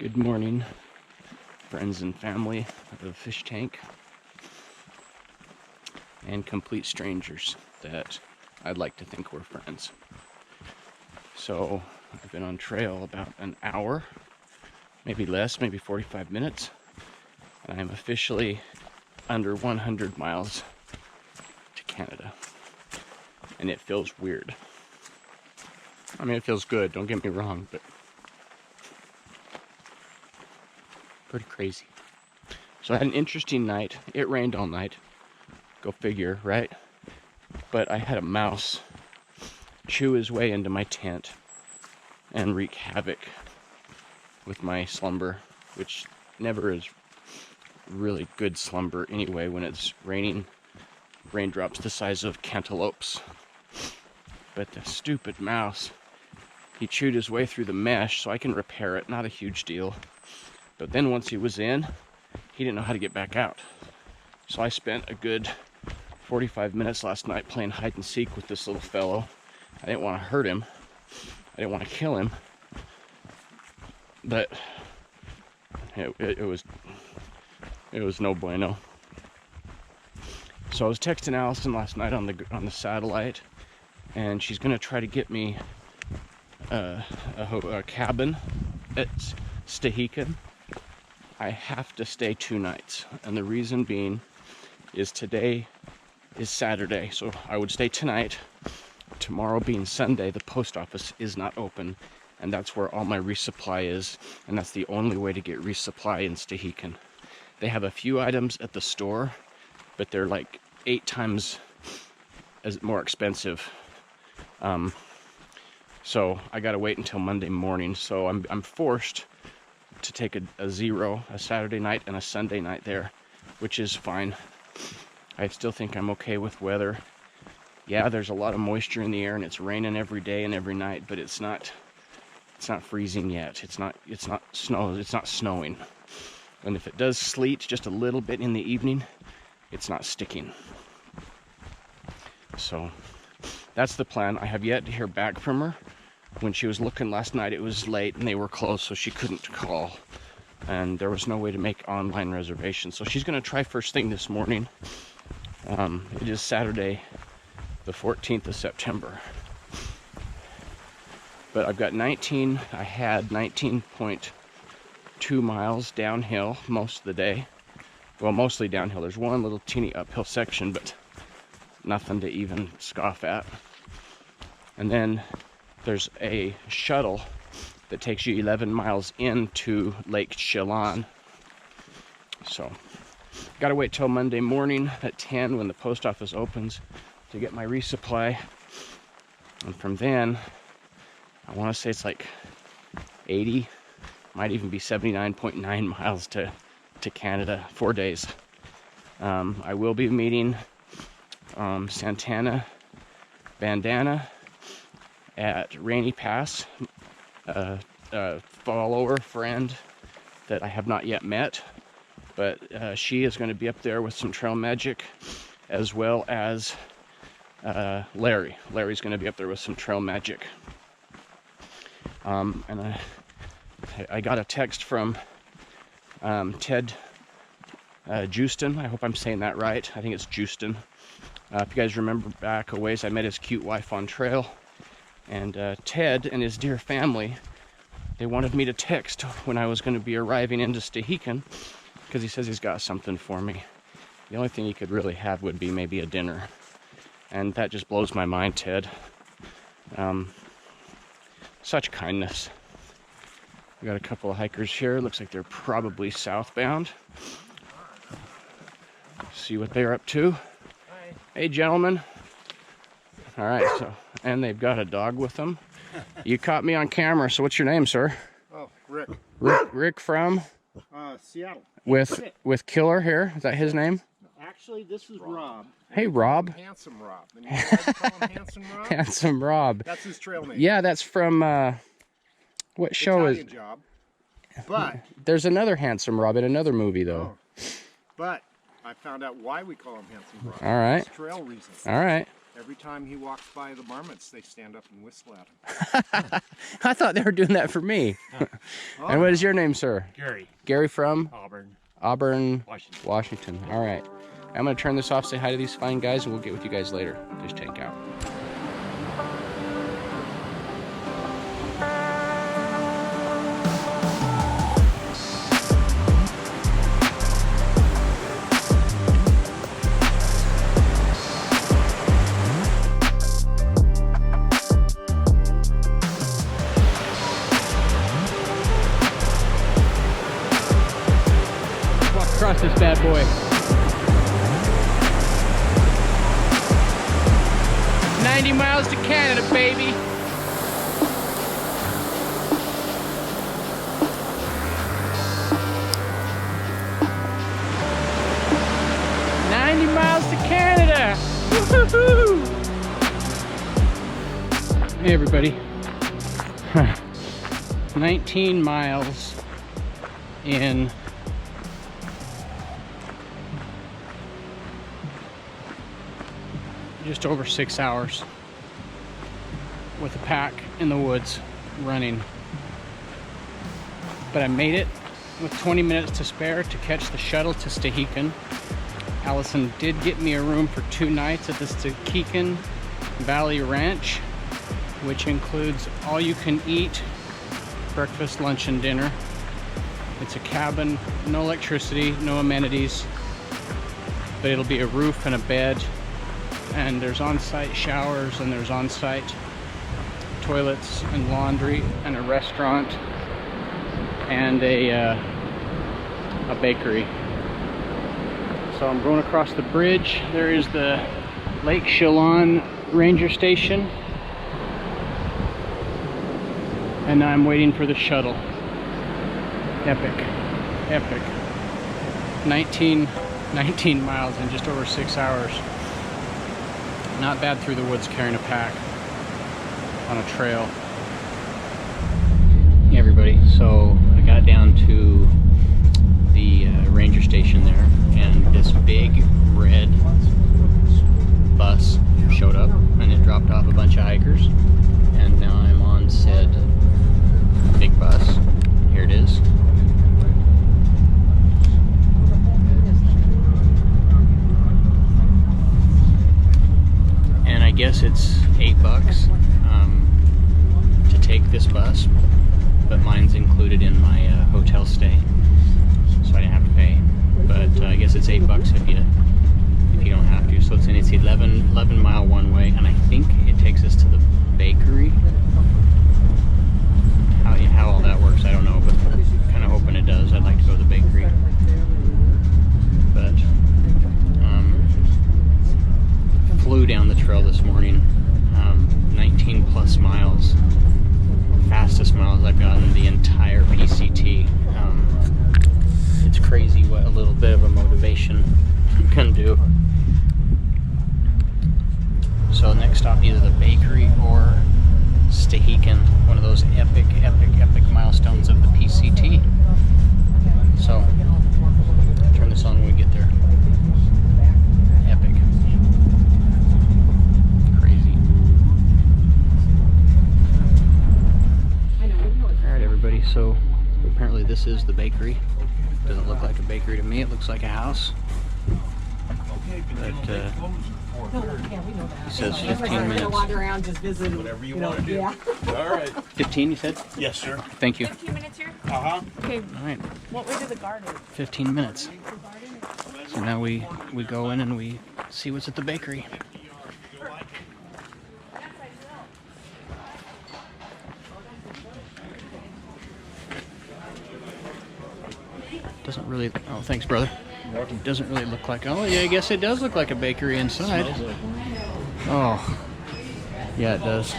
Good morning, friends and family of the fish tank, and complete strangers that I'd like to think we're friends. So I've been on trail about an hour, maybe less, maybe 45 minutes, and I'm officially under 100 miles to Canada, and it feels weird. I mean, it feels good, don't get me wrong, but pretty crazy. So I had an interesting night. It rained all night. Go figure, right? But I had a mouse chew his way into my tent and wreak havoc with my slumber, which never is really good slumber anyway when it's raining, raindrops the size of cantaloupes. But the stupid mouse, he chewed his way through the mesh, so I can repair it, not a huge deal. But then once he was in, he didn't know how to get back out. So I spent a good 45 minutes last night playing hide and seek with this little fellow. I didn't want to hurt him. I didn't want to kill him. But it was no bueno. So I was texting Allison last night on the satellite, and she's gonna try to get me a cabin at Stehekin. I have to stay 2 nights, and the reason being is today is Saturday, so I would stay tonight. Tomorrow being Sunday, the post office is not open, and that's where all my resupply is, and that's the only way to get resupply in Stehekin. They have a few items at the store, but they're like 8 times more expensive. So I gotta wait until Monday morning, so I'm forced to take a Saturday night and a Sunday night there, which is fine. I still think I'm okay with weather. Yeah, there's a lot of moisture in the air and it's raining every day and every night, but it's not freezing yet. It's not snowing. And if it does sleet just a little bit in the evening, it's not sticking. So that's the plan. I have yet to hear back from her. When she was looking last night, it was late and they were closed, so she couldn't call. And there was no way to make online reservations. So she's going to try first thing this morning. It is Saturday, the 14th of September. But I've got I had 19.2 miles downhill most of the day. Well, mostly downhill. There's one little teeny uphill section, but nothing to even scoff at. And then there's a shuttle that takes you 11 miles into Lake Chelan. So, gotta wait till Monday morning at 10 when the post office opens to get my resupply. And from then, I want to say it's like 80, might even be 79.9 miles to Canada, 4 days. I will be meeting Santana Bandana at Rainy Pass, a follower friend that I have not yet met, but she is going to be up there with some trail magic, as well as Larry. Larry's going to be up there with some trail magic. And I got a text from Ted Justin. I hope I'm saying that right. I think it's Justin. If you guys remember back a ways, I met his cute wife on trail. And Ted and his dear family, they wanted me to text when I was going to be arriving into Stehekin, because he says he's got something for me. The only thing he could really have would be maybe a dinner. And that just blows my mind, Ted. Such kindness. We got a couple of hikers here. Looks like they're probably southbound. See what they're up to. Hi. Hey, gentlemen. All right, so, and they've got a dog with them. You caught me on camera, so what's your name, sir? Oh, Rick. Rick from? Seattle. With Killer here, is that his name? Actually, this is Rob. Hey, Rob. Handsome Rob. And you guys call him Handsome Rob? Handsome Rob. That's his trail name. Yeah, that's from, what show Italian is? Job. But There's another Handsome Rob in another movie, though. but I found out why we call him Handsome Rob. All right. It's trail reasons. All right. Every time he walks by the marmots, they stand up and whistle at him. I thought they were doing that for me. Oh, And what is your name, sir? Gary. Gary from? Auburn, Washington. Washington. All right. I'm going to turn this off, say hi to these fine guys, and we'll get with you guys later. Just check out. Across this bad boy. 90 miles to Canada, baby. Miles to Canada. Woo-hoo-hoo. Hey everybody. 19 miles in just over 6 hours with a pack in the woods running. But I made it with 20 minutes to spare to catch the shuttle to Stehekin. Allison did get me a room for 2 nights at the Stehekin Valley Ranch, which includes all you can eat, breakfast, lunch, and dinner. It's a cabin, no electricity, no amenities, but it'll be a roof and a bed, and there's on-site showers, and there's on-site toilets and laundry, and a restaurant, and a bakery. So I'm going across the bridge. There is the Lake Chelan Ranger Station, and now I'm waiting for the shuttle. Epic, epic. 19 miles in just over 6 hours. Not bad through the woods carrying a pack on a trail. Hey everybody, so I got down to the ranger station there, and this big red bus showed up and it dropped off a bunch of hikers, and now I'm on said big bus. Here it is. And I guess it's $8 to take this bus, but mine's included in my hotel stay, so I didn't have to pay. But I guess it's $8 if you don't have to. So it's 11 mile one way, and I think it takes us to the bakery. How all that works, I don't know, but kind of hoping it does. I'd like to go to the bakery. But flew down the trail this morning, 19 plus miles, fastest miles I've gotten the entire PCT. It's crazy what a little bit of a motivation can do. So next stop, either the bakery or Stehekin, one of those epic milestones of the PCT. So I'll turn this on when we get there. Epic. Crazy. Alright everybody, so apparently this is the bakery. Doesn't look like a bakery to me, it looks like a house. But he says 15 minutes. Wander around, just visit. Whatever you want to do. Yeah. All right. 15 you said? Yes, sir. Thank you. 15 minutes here? Uh-huh. Okay, Alright, what way to the garden? 15 minutes. So now we go in and we see what's at the bakery. Doesn't really, oh thanks brother. It doesn't really look like, oh yeah, I guess it does look like a bakery inside. Oh, yeah it does.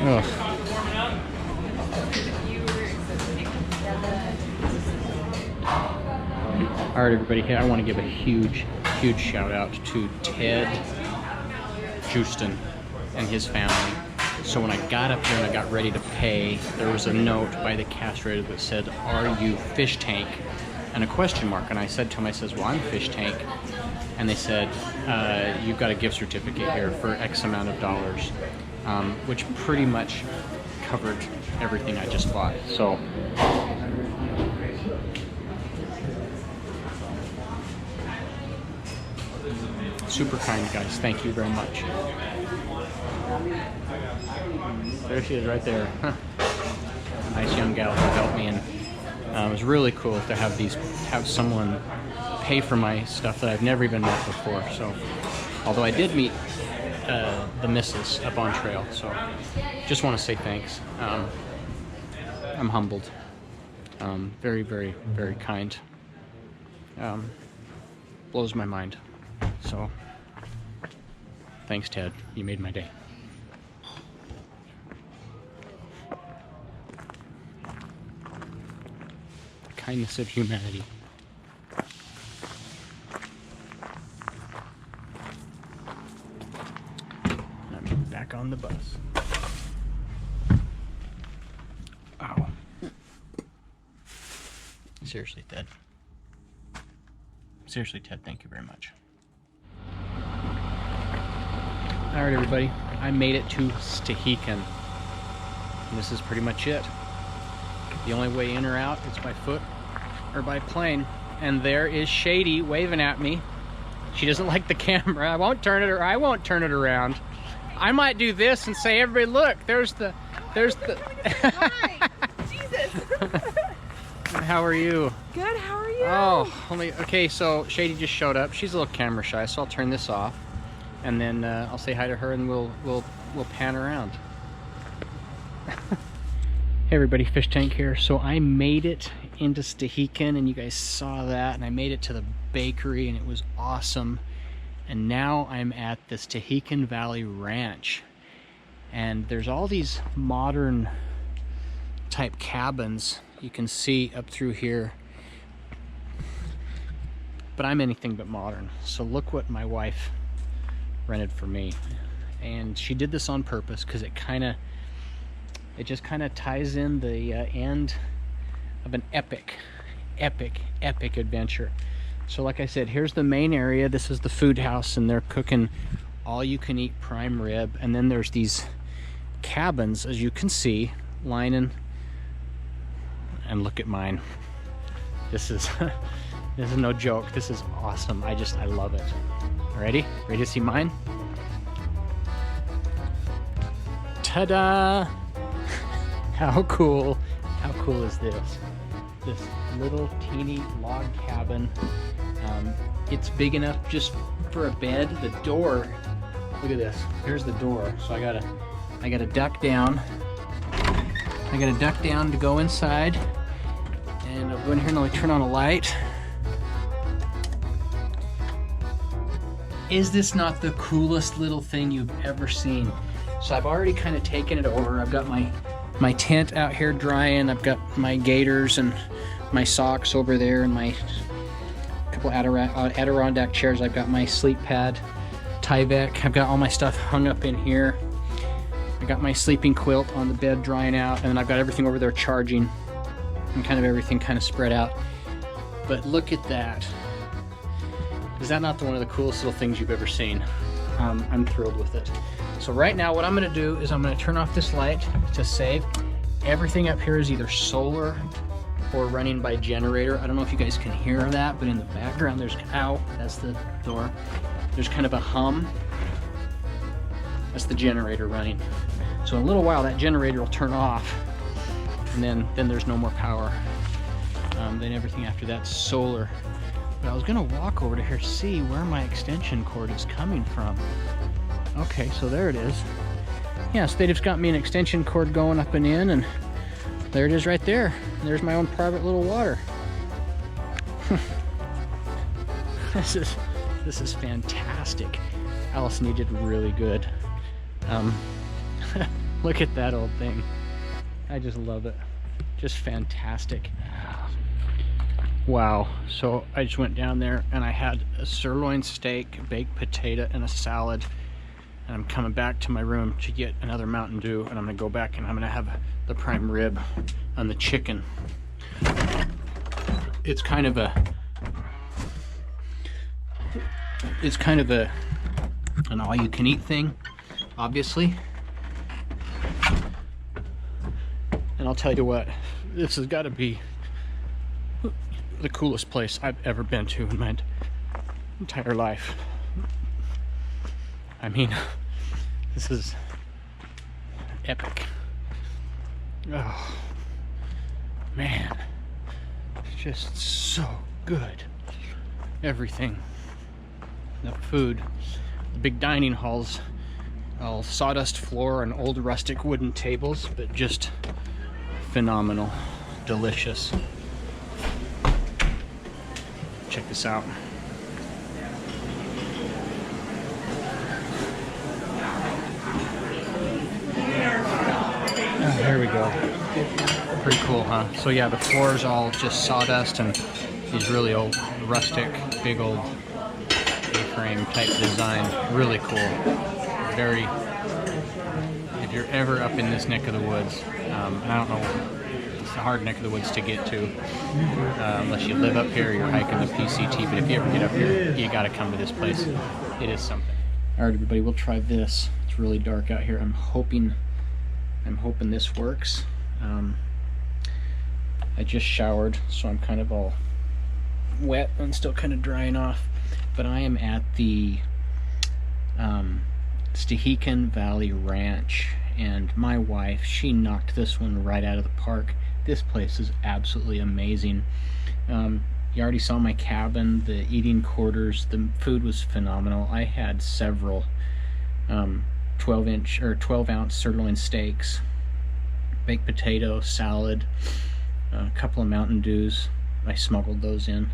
Oh. Alright everybody, here I want to give a huge shout out to Ted Houston and his family. So when I got up here and I got ready to pay, there was a note by the castrator that said, "Are you fish tank?" and a question mark. And I said to him, I says, well, I'm Fish Tank. And they said, you've got a gift certificate here for X amount of dollars, which pretty much covered everything I just bought. So super kind, guys. Thank you very much. There she is right there. A nice young gal who helped me, and it was really cool to have someone pay for my stuff that I've never even met before. So, although I did meet the missus up on trail, so just want to say thanks. I'm humbled. Very, very, very kind. Blows my mind. So, thanks, Ted. You made my day. The kindness of humanity. I'm back on the bus. Ow. Seriously, Ted. Seriously, Ted, thank you very much. Alright, everybody, I made it to Stehekin. And this is pretty much it. The only way in or out is by foot or by plane. And there is Shady waving at me. She doesn't like the camera. I won't turn it around. I might do this and say, everybody look, there's the Hi. Jesus. How are you? Good, how are you? Oh, okay, so Shady just showed up. She's a little camera shy, so I'll turn this off. And then I'll say hi to her and we'll pan around. Hey everybody, Fish Tank here. So I made it into Stehekin and you guys saw that, and I made it to the bakery and it was awesome. And now I'm at the Stehekin Valley Ranch. And there's all these modern type cabins you can see up through here. But I'm anything but modern. So look what my wife rented for me. And she did this on purpose because it just kind of ties in the end of an epic adventure. So like I said, here's the main area. This is the food house and they're cooking all you can eat prime rib. And then there's these cabins, as you can see, lining. And look at mine. This is this is no joke. This is awesome. I love it. Ready to see mine? Ta-da! How cool is this? This little teeny log cabin. It's big enough just for a bed. The door, look at this. Here's the door. So I gotta duck down. I gotta duck down to go inside. And I'll go in here and I'll turn on a light. Is this not the coolest little thing you've ever seen? So I've already kind of taken it over. I've got my tent out here drying. I've got my gaiters and my socks over there and my couple Adirondack chairs. I've got my sleep pad, Tyvek. I've got all my stuff hung up in here. I got my sleeping quilt on the bed drying out, and then I've got everything over there charging and kind of everything kind of spread out. But look at that. Is that not one of the coolest little things you've ever seen? I'm thrilled with it. So right now what I'm going to do is I'm going to turn off this light to save. Everything up here is either solar or running by generator. I don't know if you guys can hear that, but in the background there's, ow, that's the door. There's kind of a hum. That's the generator running. So in a little while that generator will turn off, and then there's no more power. Then everything after that's solar. But I was gonna walk over to here to see where my extension cord is coming from. Okay, so there it is. Yeah, so they just got me an extension cord going up and in, and there it is right there. There's my own private little water. This is fantastic. Allison, you did really good. Look at that old thing. I just love it. Just fantastic. Wow. So I just went down there and I had a sirloin steak, baked potato, and a salad. And I'm coming back to my room to get another Mountain Dew, and I'm gonna go back and I'm gonna have the prime rib and the chicken. it's kind of an all-you-can-eat thing, obviously. And I'll tell you what, this has got to be the coolest place I've ever been to in my entire life. I mean, this is epic. Oh, man. It's just so good. Everything. The food. The big dining halls. All sawdust floor and old rustic wooden tables, but just phenomenal. Delicious. Check this out. Oh, there we go. Pretty cool, huh? So yeah, the floor is all just sawdust and these really old, rustic, big old A-frame type design. Really cool. Very, if you're ever up in this neck of the woods, I don't know, it's a hard neck of the woods to get to, unless you live up here or you're hiking the PCT, but if you ever get up here, you gotta come to this place. It is something. All right, everybody, we'll try this. It's really dark out here. I'm hoping this works. I just showered, so I'm kind of all wet and still kind of drying off, but I am at the Stehekin Valley Ranch, and my wife, she knocked this one right out of the park. This place is absolutely amazing. You already saw my cabin, the eating quarters. The food was phenomenal. I had several 12-inch or 12-ounce sirloin steaks, baked potato, salad, a couple of Mountain Dews. I smuggled those in.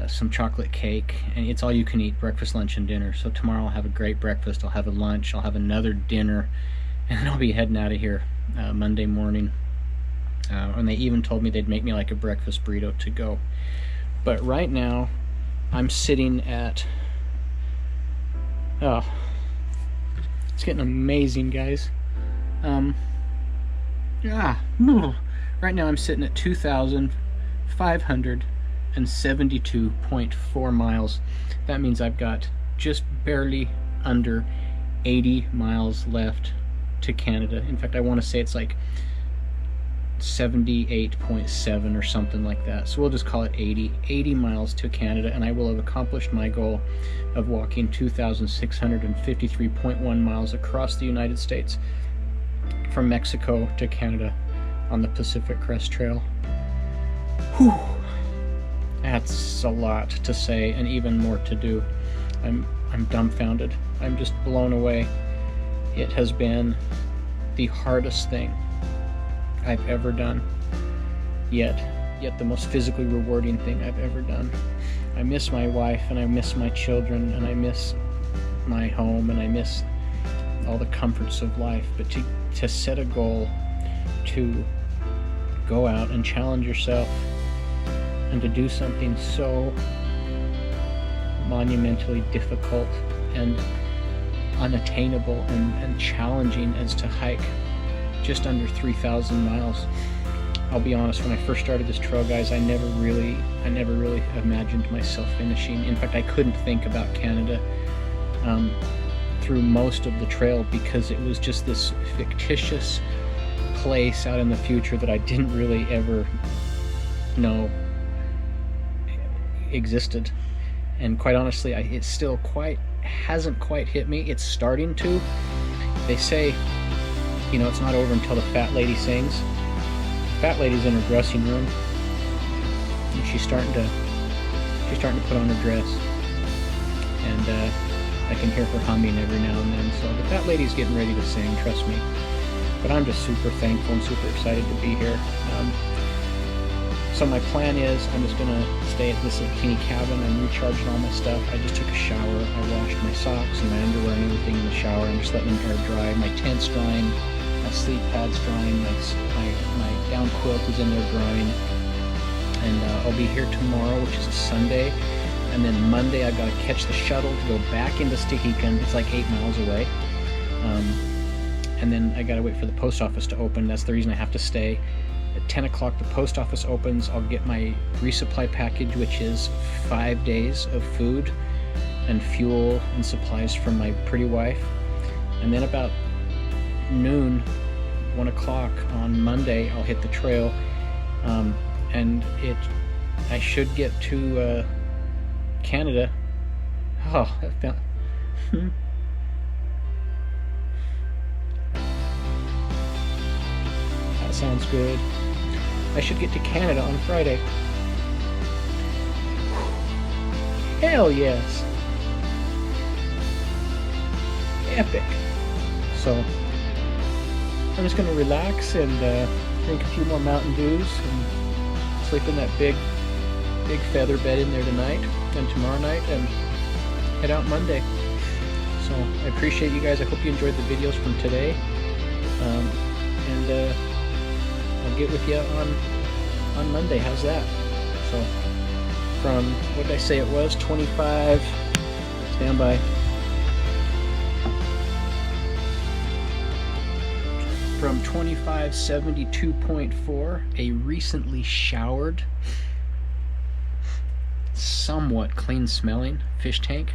Some chocolate cake, and it's all you can eat, breakfast, lunch, and dinner. So tomorrow I'll have a great breakfast, I'll have a lunch, I'll have another dinner, and then I'll be heading out of here Monday morning. And they even told me they'd make me like a breakfast burrito to go. But right now I'm sitting at, oh, it's getting amazing, guys. Right now I'm sitting at 2,572.4 miles. That means I've got just barely under 80 miles left to Canada. In fact, I want to say it's like 78.7 or something like that. So we'll just call it 80 miles to Canada, and I will have accomplished my goal of walking 2,653.1 miles across the United States from Mexico to Canada on the Pacific Crest Trail. Whew. That's a lot to say and even more to do. I'm dumbfounded. I'm just blown away. It has been the hardest thing I've ever done, yet the most physically rewarding thing I've ever done. I miss my wife, and I miss my children, and I miss my home, and I miss all the comforts of life. But to set a goal, to go out and challenge yourself, and to do something so monumentally difficult and unattainable and challenging as to hike just under 3,000 miles. I'll be honest, when I first started this trail, guys, I never really imagined myself finishing. In fact, I couldn't think about Canada through most of the trail, because it was just this fictitious place out in the future that I didn't really ever know existed. And quite honestly, it still hasn't quite hit me. It's starting to. They say, you know, it's not over until the fat lady sings. The fat lady's in her dressing room, and she's starting to put on her dress, and I can hear her humming every now and then. So the fat lady's getting ready to sing, trust me. But I'm just super thankful and super excited to be here. So my plan is, I'm just gonna stay at this little teeny cabin. I'm recharging all my stuff. I just took a shower. I washed my socks and my underwear and everything in the shower. I'm just letting them air dry. My tent's drying. My sleep pad's drying. My down quilt is in there drying. And I'll be here tomorrow, which is a Sunday. And then Monday I've got to catch the shuttle to go back into Stehekin. It's like 8 miles away. And then I got to wait for the post office to open. That's the reason I have to stay. At 10 o'clock, the post office opens. I'll get my resupply package, which is 5 days of food and fuel and supplies from my pretty wife. And then about noon, 1 o'clock on Monday, I'll hit the trail. And I should get to Canada. Oh, that felt... That sounds good. I should get to Canada on Friday. Hell yes! Epic. So, I'm just gonna relax and drink a few more Mountain Dews and sleep in that big feather bed in there tonight and tomorrow night and head out Monday. So I appreciate you guys. I hope you enjoyed the videos from today. And I'll get with you on Monday. How's that? So from, what did I say it was? 25. Stand by. From 2572.4, a recently showered, somewhat clean smelling fish tank.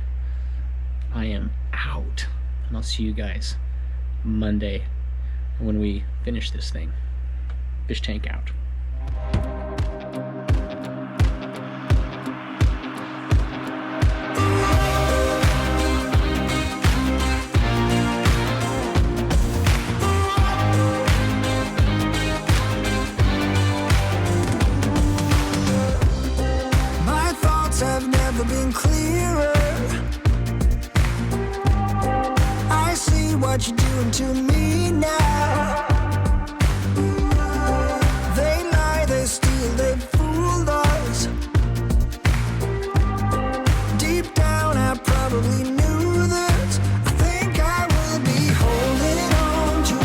I am out, and I'll see you guys Monday when we finish this thing. Fish tank out. My thoughts have never been clearer. I see what you're doing to me now. They lie, they steal, they fooled us. Deep down I probably knew this. I think I will be holding on to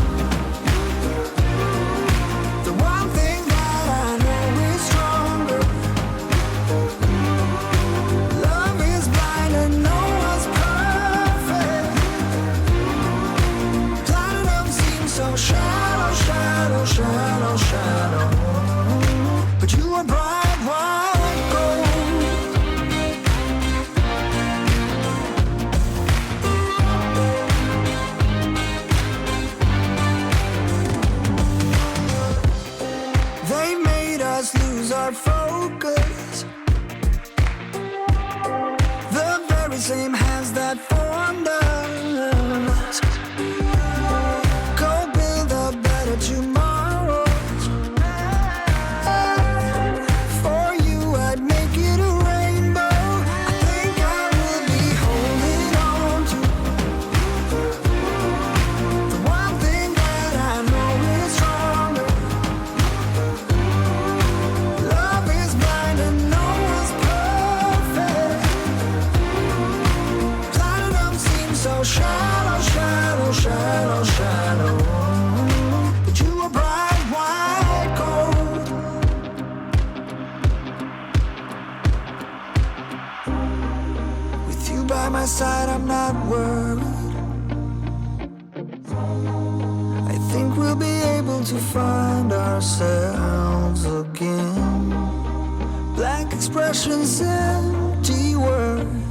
the one thing that I know is stronger. Love is blind and no one's perfect. Platinum seems so shallow, shallow, shallow, shallow. But you are bright white gold. They made us lose our focus. The very same hands that formed us. Go build a better tomorrow. For you I'd make it a rainbow. I think I will be holding on to the one thing that I know is stronger. Love is blind and no one's perfect. Platinum seems so shallow, shallow, shallow, shallow. But you are bright white gold. With you by my side, I'm not worried. I think we'll be able to find ourselves again. Blank expressions, empty words.